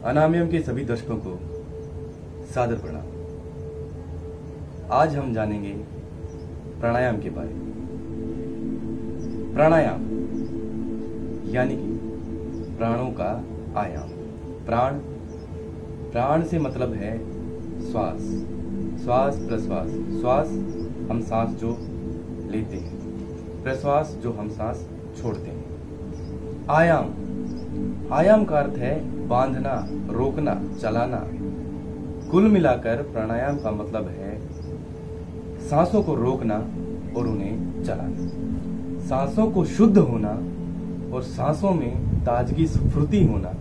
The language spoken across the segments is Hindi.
अनामियम के सभी दर्शकों को सादर प्रणाम। आज हम जानेंगे प्राणायाम के बारे में। प्राणायाम यानी कि प्राणों का आयाम। प्राण से मतलब है श्वास, श्वास प्रश्वास। श्वास हम सांस जो लेते हैं, प्रश्वास जो हम सांस छोड़ते हैं। आयाम का अर्थ है बांधना, रोकना, चलाना। कुल मिलाकर प्राणायाम का मतलब है सांसों को रोकना और उन्हें चलाना, सांसों को शुद्ध होना और सांसों में ताजगी स्फूर्ति होना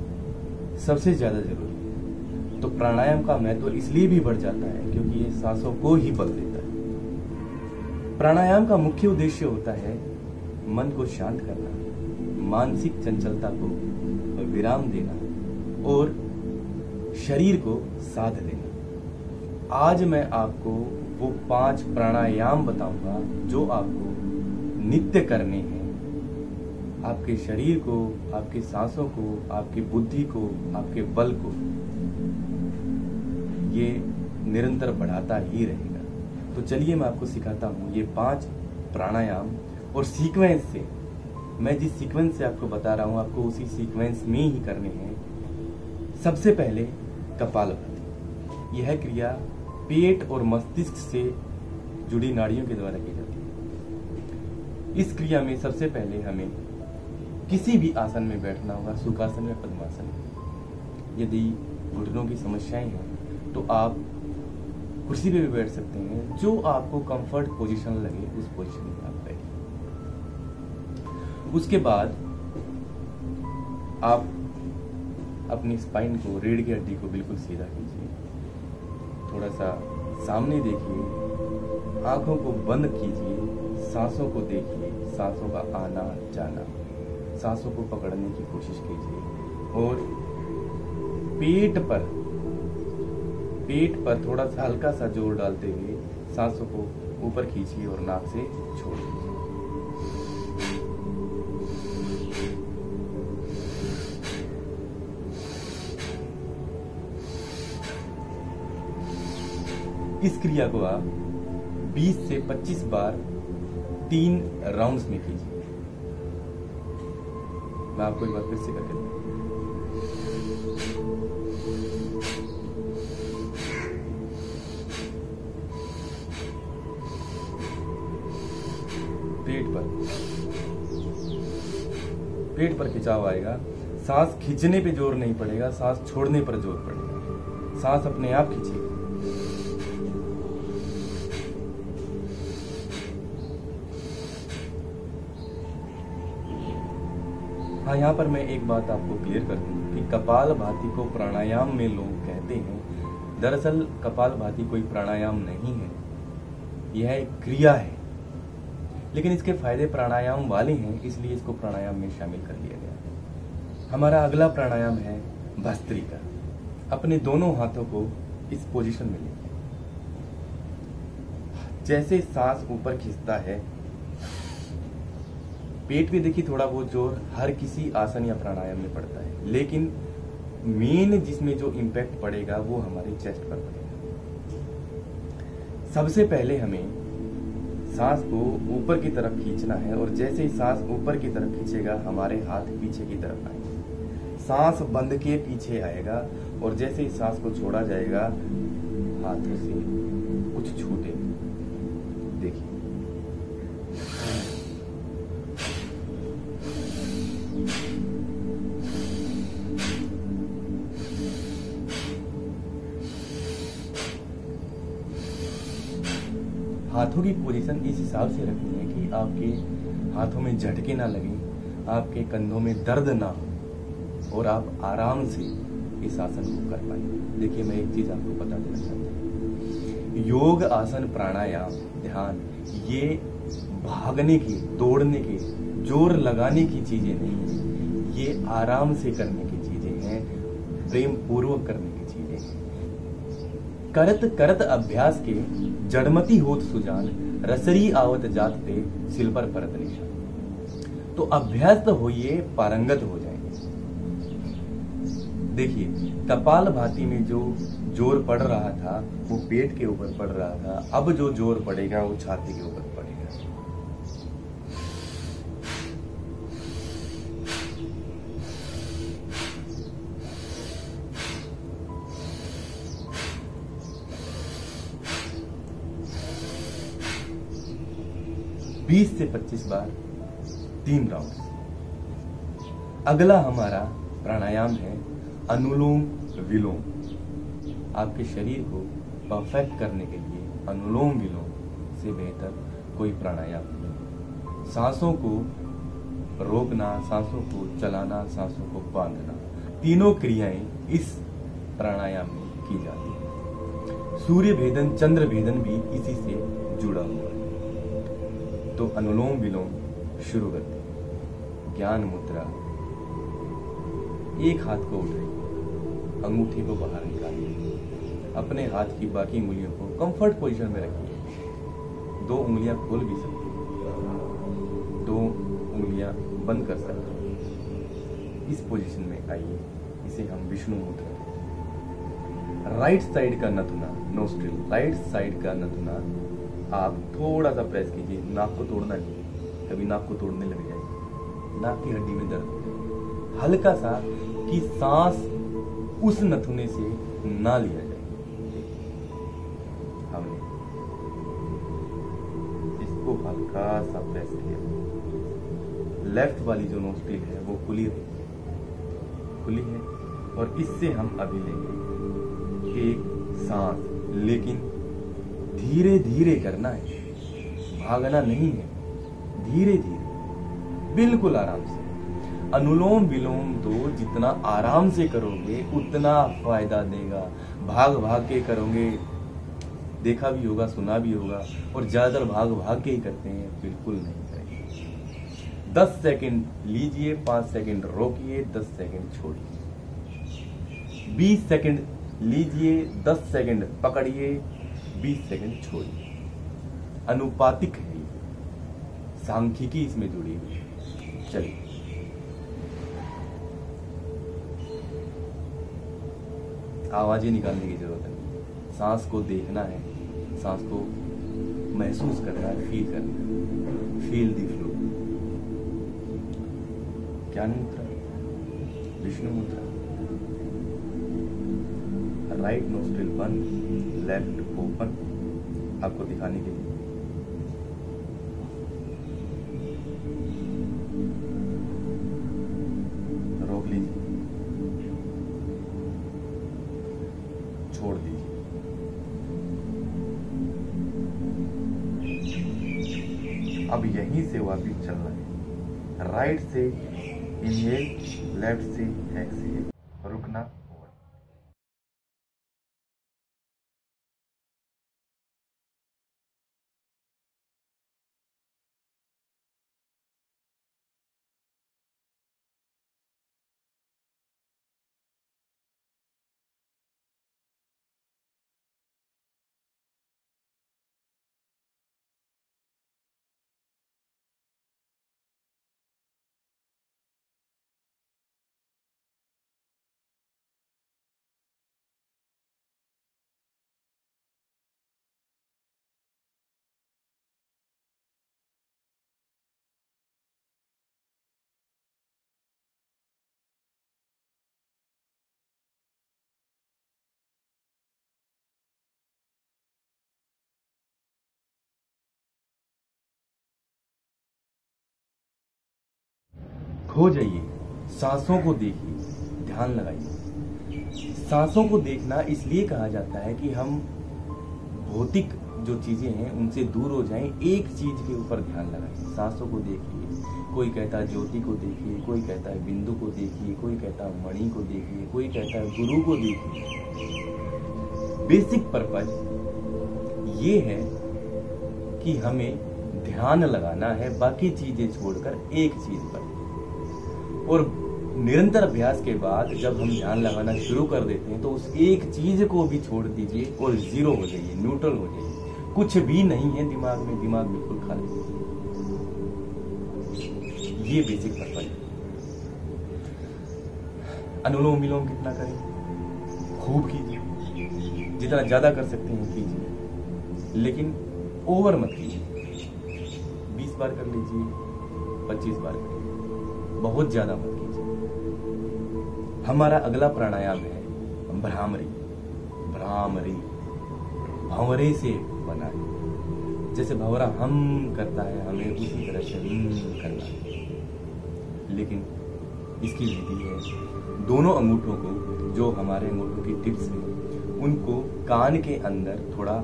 सबसे ज्यादा जरूरी है। तो प्राणायाम का महत्व इसलिए भी बढ़ जाता है क्योंकि ये सांसों को ही बल देता है। प्राणायाम का मुख्य उद्देश्य होता है मन को शांत करना, मानसिक चंचलता को विराम देना और शरीर को साध देना। आज मैं आपको वो 5 प्राणायाम बताऊंगा जो आपको नित्य करने हैं। आपके शरीर को, आपके सांसों को, आपकी बुद्धि को, आपके बल को ये निरंतर बढ़ाता ही रहेगा। तो चलिए मैं आपको सिखाता हूँ ये 5 प्राणायाम और सीक्वेंस से। मैं जिस सीक्वेंस से आपको बता रहा हूँ आपको उसी सीक्वेंस में ही करने हैं। सबसे पहले कपालभाति। यह क्रिया पेट और मस्तिष्क से जुड़ी नाड़ियों के द्वारा की जाती है। इस क्रिया में सबसे पहले हमें किसी भी आसन में बैठना होगा, सुखासन या पद्मासन। यदि घुटनों की समस्याएं हैं तो आप कुर्सी पे भी बैठ सकते हैं, जो आपको कंफर्ट पोजीशन लगे उस पोजीशन में आप बैठिए। उसके बाद आप अपनी स्पाइन को, रीढ़ की हड्डी को बिल्कुल सीधा कीजिए। थोड़ा सा सामने देखिए, आंखों को बंद कीजिए, सांसों को देखिए, सांसों का आना जाना, सांसों को पकड़ने की कोशिश कीजिए और पेट पर थोड़ा सा हल्का सा जोर डालते हुए सांसों को ऊपर खींचिए और नाक से छोड़ दीजिए। इस क्रिया को आप 20 से 25 बार 3 राउंड्स में कीजिए। मैं आपको एक बार फिर से करके दूं। पेट पर खिंचाव आएगा। सांस खींचने पे जोर नहीं पड़ेगा, सांस छोड़ने पर जोर पड़ेगा। सांस अपने आप खींचिए। हाँ, यहाँ पर मैं एक बात आपको क्लियर कर दूं कि कपालभाति को प्राणायाम में लोग कहते हैं। दरअसल कपालभाति कोई प्राणायाम नहीं है, यह एक क्रिया है, लेकिन इसके फायदे प्राणायाम वाले हैं, इसलिए इसको प्राणायाम में शामिल कर लिया गया। हमारा अगला प्राणायाम है भस्त्रिका। अपने दोनों हाथों को इस पोजीशन में लें। जैसे सांस ऊपर खींचता है, पेट पे देखिए थोड़ा बहुत जोर हर किसी आसन या प्राणायाम में पड़ता है, लेकिन मेन जिसमें जो इम्पैक्ट पड़ेगा वो हमारे चेस्ट पर पड़ेगा। सबसे पहले हमें सांस को ऊपर की तरफ खींचना है और जैसे ही सांस ऊपर की तरफ खींचेगा हमारे हाथ पीछे की तरफ आएंगे। सांस बंद के पीछे आएगा और जैसे ही सांस को छोड़ा जाएगा हाथों से कुछ छूटे। देखिए, हाथों की पोजीशन इस हिसाब से रखनी है कि आपके हाथों में झटके ना लगे, आपके कंधों में दर्द ना हो और आप आराम से इस आसन को कर पाए। देखिए, मैं एक चीज आपको बता देना चाहता हूँ, योग, आसन, प्राणायाम, ध्यान ये भागने की, दौड़ने की, जोर लगाने की चीजें नहीं है। ये आराम से करने की चीजें हैं, प्रेम पूर्वक करने की चीजें हैं। करत करत अभ्यास के जड़मती होत सुजान, रसरी आवत जात पे सिल पर परत निशान। तो अभ्यस्त होइए, पारंगत हो जाएंगे। देखिए, कपाल भाती में जो जोर पड़ रहा था वो पेट के ऊपर पड़ रहा था, अब जो जोर पड़ेगा वो छाती के ऊपर पड़ेगा। 20 से 25 बार 3 राउंड। अगला हमारा प्राणायाम है अनुलोम विलोम। आपके शरीर को परफेक्ट करने के लिए अनुलोम विलोम से बेहतर कोई प्राणायाम नहीं। सांसों को रोकना, सांसों को चलाना, सांसों को बांधना, तीनों क्रियाएं इस प्राणायाम में की जाती है। सूर्य भेदन, चंद्र भेदन भी इसी से जुड़ा हुआ है। तो अनुलोम विलोम शुरू करते हैं। ज्ञान मुद्रा। एक हाथ को उठाइए, अंगूठी को बाहर निकालिए, अपने हाथ की बाकी उंगलियों को कंफर्ट पोजीशन में रखिए। 2 उंगलियां खोल भी सकते हैं, 2 उंगलियां बंद कर सकते हैं। इस पोजीशन में आइए, इसे हम विष्णु मुद्रा कहते हैं। राइट साइड का नथुना, नोस्ट्रिल, राइट साइड का नथुना आप थोड़ा सा प्रेस कीजिए। नाक को तोड़ना नहीं, कभी नाक को तोड़ने लग जाए, नाक की हड्डी में दर्द हो जाए। हल्का सा कि सांस उस नथुने से ना लिया जाए। हमने इसको हल्का सा प्रेस किया। लेफ्ट वाली जो नोस्ट्रिल है वो खुली है और इससे हम अभी लेंगे एक सांस, लेकिन धीरे धीरे करना है, भागना नहीं है, धीरे धीरे, बिल्कुल आराम से। अनुलोम विलोम तो जितना आराम से करोगे उतना फायदा देगा। भाग भाग के करोगे, देखा भी होगा, सुना भी होगा, और ज्यादातर भाग भाग के ही करते हैं, बिल्कुल नहीं करेंगे। 10 सेकंड लीजिए, 5 सेकंड रोकिए, 10 सेकंड छोड़िए। 20 सेकंड लीजिए, 10 सेकंड पकड़िए, 20 सेकंड छोड़िए। अनुपातिक है ये, सांख्यिकी इसमें जुड़ी हुई है। चलिए, आवाजें निकालने की जरूरत है, सांस को देखना है, सांस को महसूस करना है, फील करना है। Feel the flow. ज्ञान मुद्रा, विष्णु मुद्रा। राइट नोस्ट्रिल बंद, लेफ्ट ओपन, आपको दिखाने के लिए। रोक लीजिए, छोड़ दीजिए। अब यहीं से वापिस चलना है। राइट से इनहेल, लेफ्ट से एक्सहेल, रुकना। खो जाइए, सांसों को देखिए, ध्यान लगाइए। सांसों को देखना इसलिए कहा जाता है कि हम भौतिक जो चीजें हैं उनसे दूर हो जाएं, एक चीज के ऊपर ध्यान लगाइए। सांसों को देखिए। कोई कहता है ज्योति को देखिए, कोई कहता है बिंदु को देखिए, कोई कहता है मणि को देखिए, कोई कहता है गुरु को देखिए। बेसिक पर्पज ये है कि हमें ध्यान लगाना है, बाकी चीजें छोड़कर एक चीज पर। और निरंतर अभ्यास के बाद जब हम ध्यान लगाना शुरू कर देते हैं तो उस एक चीज को भी छोड़ दीजिए और जीरो हो जाइए, न्यूट्रल हो जाइए। कुछ भी नहीं है दिमाग में, दिमाग बिल्कुल खाली। ये बेसिक पर्पज है। अनुलोम विलोम कितना करें, खूब कीजिए, जितना ज्यादा कर सकते हैं कीजिए, लेकिन ओवर मत कीजिए। 20 बार कर लीजिए, 25 बार करिए, बहुत ज्यादा मत कीजिए। हमारा अगला प्राणायाम है भ्रामरी। भ्रामरी भंवरे से बना है, जैसे भंवरा हम करता है, हमें उसी तरह से करना है। लेकिन इसकी विधि है, दोनों अंगूठों को, जो हमारे अंगूठों की टिप्स है, उनको कान के अंदर थोड़ा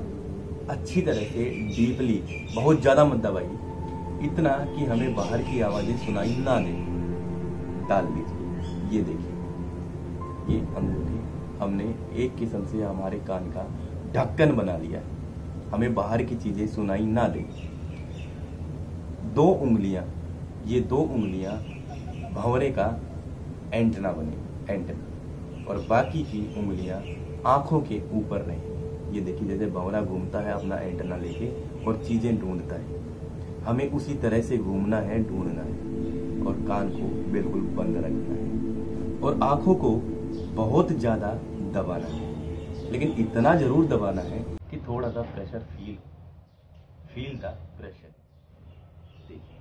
अच्छी तरह से डीपली, बहुत ज्यादा मत दबाइए, इतना कि हमें बाहर की आवाजें सुनाई ना दे, डाल दीजिए। ये देखिए, ये अंगूठी हमने एक किस्म से हमारे कान का ढक्कन बना लिया है, हमें बाहर की चीजें सुनाई ना दे। 2 उंगलियां, ये 2 उंगलियां भंवरे का एंटेना बने, एंटेना, और बाकी की उंगलियां आंखों के ऊपर रहे। ये देखिए, जैसे भंवरा घूमता है अपना एंटेना लेके और चीजें ढूंढता है, हमें उसी तरह से घूमना है, ढूंढना है, और कान को बिल्कुल बंद रखना है, और आंखों को बहुत ज्यादा दबाना है, लेकिन इतना जरूर दबाना है कि थोड़ा सा प्रेशर फील द प्रेशर। देखिए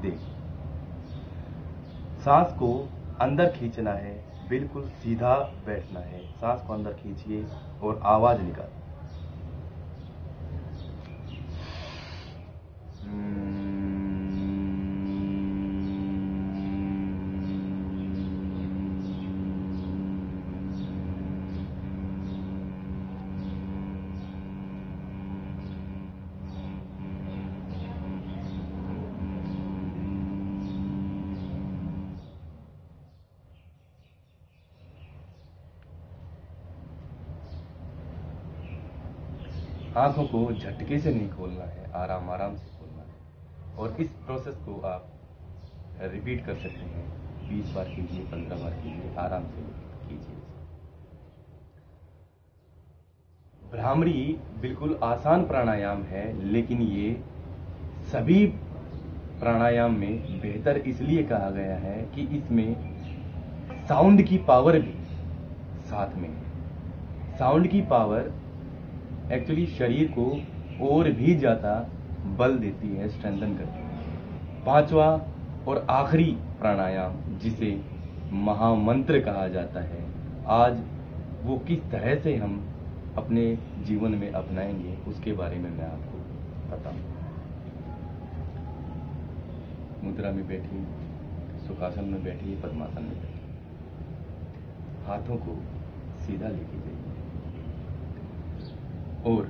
देखिए, सांस को अंदर खींचना है, बिल्कुल सीधा बैठना है, सांस को अंदर खींचिए और आवाज निकाल। आंखों को झटके से नहीं खोलना है, आराम आराम से खोलना है, और इस प्रोसेस को आप रिपीट कर सकते हैं। 20 बार कीजिए, 15 बार कीजिए, आराम से कीजिए। भ्रामरी बिल्कुल आसान प्राणायाम है, लेकिन ये सभी प्राणायाम में बेहतर इसलिए कहा गया है कि इसमें साउंड की पावर भी साथ में है। साउंड की पावर एक्चुअली शरीर को और भी ज्यादा बल देती है, स्ट्रेंथन करती है। 5वां और आखिरी प्राणायाम, जिसे महामंत्र कहा जाता है, आज वो किस तरह से हम अपने जीवन में अपनाएंगे, उसके बारे में मैं आपको बताऊं। मुद्रा में बैठिए, सुखासन में बैठिए, पद्मासन में बैठिए, हाथों को सीधा लेके जाइए और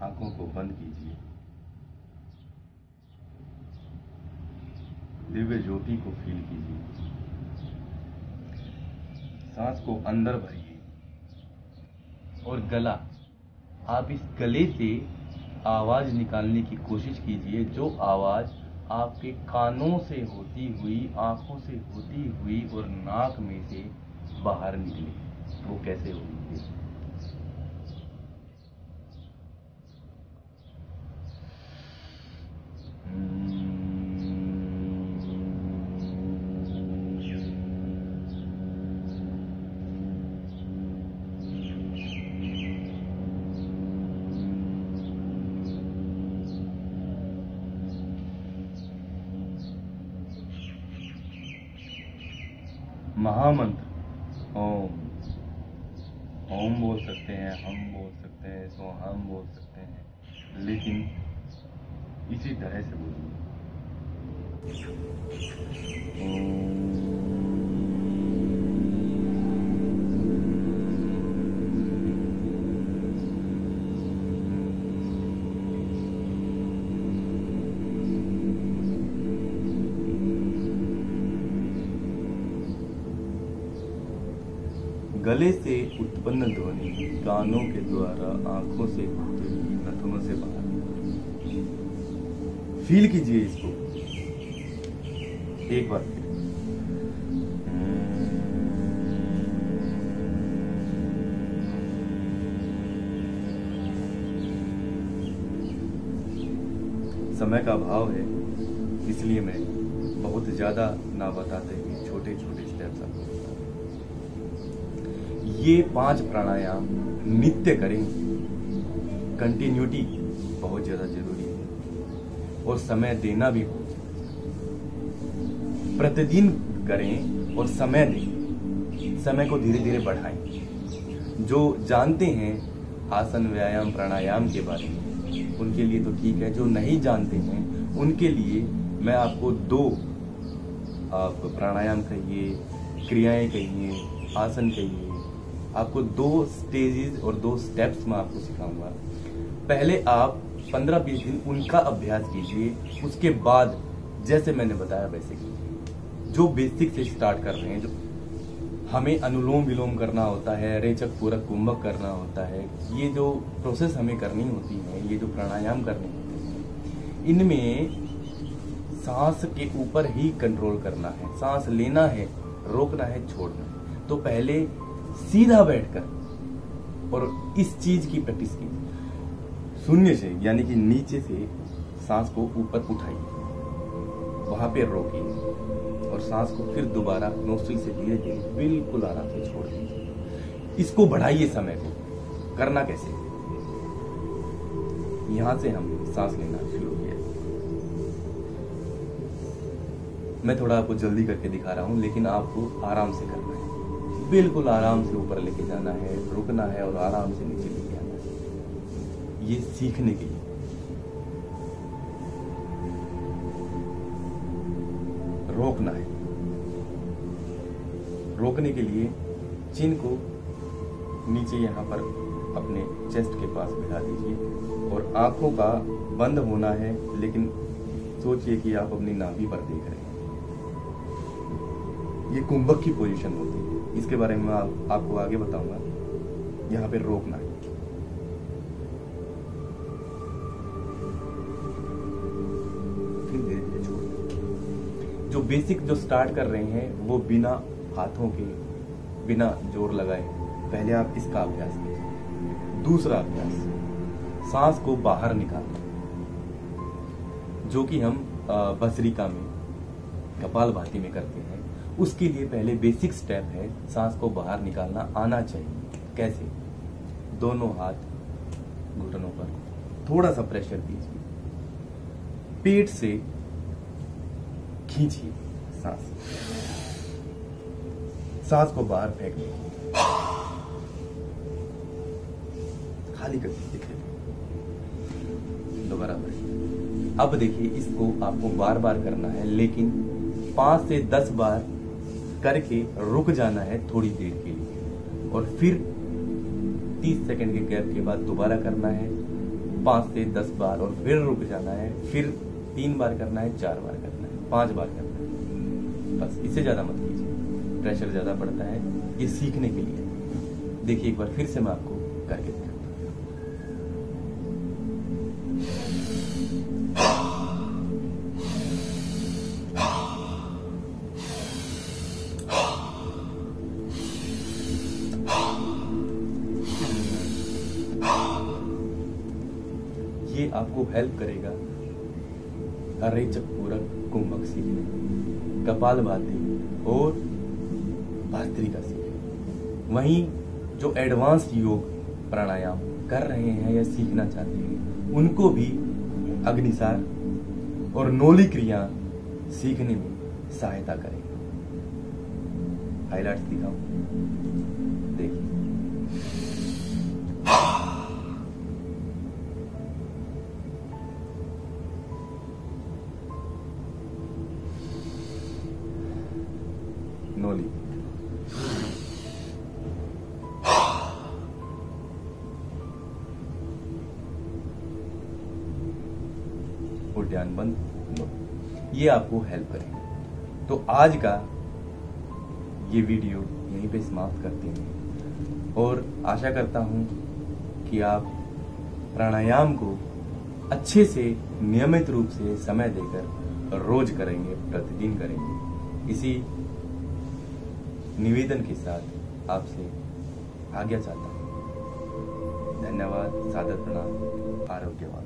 आंखों को बंद कीजिए। दिव्य ज्योति को फील कीजिए, सांस को अंदर भरिए, और गला, आप इस गले से आवाज निकालने की कोशिश कीजिए, जो आवाज आपके कानों से होती हुई, आंखों से होती हुई और नाक में से बाहर निकले। वो कैसे होगी? महामंत्र ओम। ओम बोल सकते हैं, हम बोल सकते हैं, सोहम बोल सकते हैं, लेकिन इसी तरह से बोलिए। गले से उत्पन्न ध्वनि कानों के द्वारा आंखों से होते हुए नथुनों से बाहर। फील कीजिए इसको एक बार फिर। समय का अभाव है, इसलिए मैं बहुत ज्यादा ना बताते हुए छोटे छोटे छोटे स्टेप्स आपको बता रहे हैं। ये 5 प्राणायाम नित्य करें, कंटिन्यूटी बहुत ज्यादा जरूरी है और समय देना भी हो, प्रतिदिन करें और समय दें, समय को धीरे धीरे बढ़ाएं। जो जानते हैं आसन व्यायाम प्राणायाम के बारे में उनके लिए तो ठीक है, जो नहीं जानते हैं उनके लिए मैं आपको 2 आप प्राणायाम कहिए, क्रियाएं कहिए, आसन कहिए, आपको 2 स्टेजेस और 2 स्टेप्स मैं आपको सिखाऊंगा। पहले आप 15-20 दिन उनका अभ्यास कीजिए, उसके बाद जैसे मैंने बताया वैसे कीजिए। जो बेसिक से स्टार्ट कर रहे हैं, जो हमें अनुलोम विलोम करना होता है, रेचक पूरक कुंभक करना होता है, ये जो प्रोसेस हमें करनी होती है, ये जो प्राणायाम करने होते हैं, इनमें सांस के ऊपर ही कंट्रोल करना है। सांस लेना है, रोकना है, छोड़ना है। तो पहले सीधा बैठकर और इस चीज की प्रैक्टिस कीजिए। शून्य से यानी कि नीचे से सांस को ऊपर उठाइए, वहां पे रोकिए और सांस को फिर दोबारा नोस्ट्रिल से धीरे धीरे बिल्कुल आराम से छोड़ दीजिए। इसको बढ़ाइए समय को। करना कैसे? यहां से हम सांस लेना शुरू किया। मैं थोड़ा आपको जल्दी करके दिखा रहा हूं, लेकिन आपको आराम से करना है। बिल्कुल आराम से ऊपर लेके जाना है, रुकना है और आराम से नीचे लेके आना है। ये सीखने के लिए। रोकना है। रोकने के लिए चिन को नीचे यहां पर अपने चेस्ट के पास बिठा दीजिए और आंखों का बंद होना है, लेकिन सोचिए कि आप अपनी नाभि पर देख रहे हैं। ये कुंभक की पोजीशन होती है, इसके बारे में आपको आगे बताऊंगा। यहां पे रोकना है। फिर धीरे धीरे छोड़ना। जो बेसिक जो स्टार्ट कर रहे हैं वो बिना हाथों के, बिना जोर लगाए पहले आप इसका अभ्यास कीजिए। दूसरा अभ्यास, सांस को बाहर निकालना, जो कि हम भस्त्रिका में, कपालभाति में करते हैं। उसके लिए पहले बेसिक स्टेप है, सांस को बाहर निकालना आना चाहिए। कैसे? दोनों हाथ घुटनों पर थोड़ा सा प्रेशर दीजिए, पेट से खींचिए सांस, सांस को बाहर फेंक दीजिए, खाली कर दीजिए। दोबारा बढ़िए। अब देखिए, इसको आपको बार बार करना है, लेकिन 5 से 10 बार करके रुक जाना है थोड़ी देर के लिए, और फिर 30 सेकंड के गैप के बाद दोबारा करना है 5 से 10 बार, और फिर रुक जाना है, फिर 3 बार करना है, 4 बार करना है, 5 बार करना है। बस, इससे ज्यादा मत कीजिए, प्रेशर ज्यादा पड़ता है। ये सीखने के लिए। देखिए एक बार फिर से मैं आपको करके दिखाता हूं। ये आपको हेल्प करेगा रेचक पूरक कुंभक सीखने, कपालभाति और भस्त्रिका सीखने। वहीं जो एडवांस योग प्राणायाम कर रहे हैं या सीखना चाहते हैं, उनको भी अग्निसार और नौली क्रिया सीखने में सहायता करेगा। हाइलाइट्स दिखाओ, देखिए। नौली, उद्यान बंद, ये आपको हेल्प करेंगे। तो आज का ये वीडियो यहीं पे समाप्त करते हैं, और आशा करता हूं कि आप प्राणायाम को अच्छे से नियमित रूप से समय देकर रोज करेंगे, प्रतिदिन करेंगे। इसी निवेदन के साथ आपसे आज्ञा चाहता हूं। धन्यवाद, सादर प्रणाम, आरोग्यवान।